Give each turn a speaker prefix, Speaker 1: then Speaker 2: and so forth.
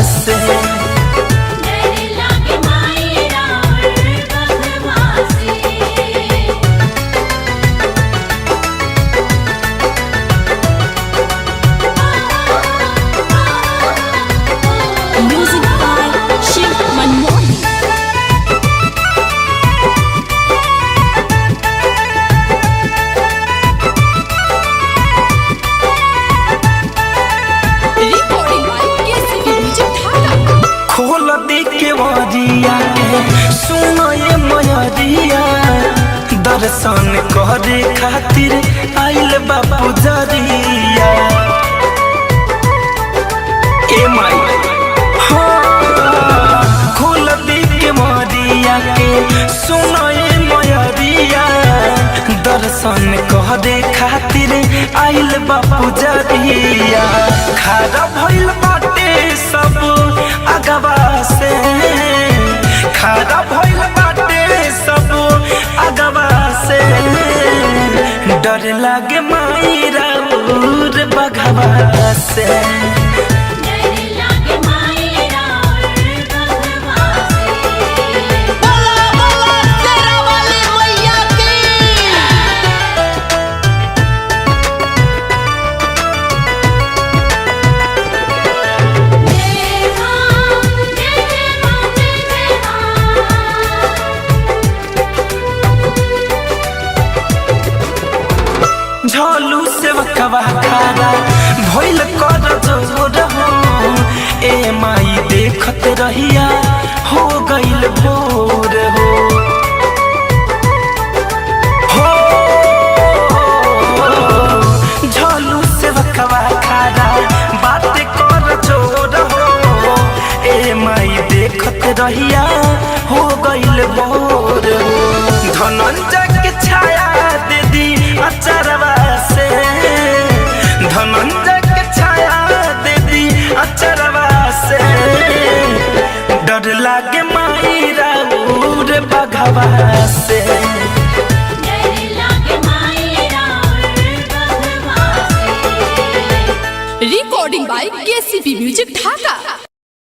Speaker 1: से। खोल दे के वरिया सुनो ये मयरिया, दर्शन करे खातिर आइल बापू जरिया। ए माई हाँ, खोल दे के वरिया के सुनो ये मयरिया, दर्शन करे खातिर आइल बापू जरिया। खारा भइल बाटे सब अगवा से, खारा भइल बाटे सब अगवा से, डर लागे माई राउर बघवा से। झोलू से वकवा खारा भइल कर जोर हो, ए माई देखत रहिया हो गइल भोर हो। झोलू से वकवा खारा बात कर जोर हो, ए माई देखत रहिया हो गइल भोर हो। धनंजय के छाया दे दी अचरवा से, धनंजय के छाया दे दी अचरवा से, डर लागे माई राउर बघवा से।
Speaker 2: Recording by KCP music.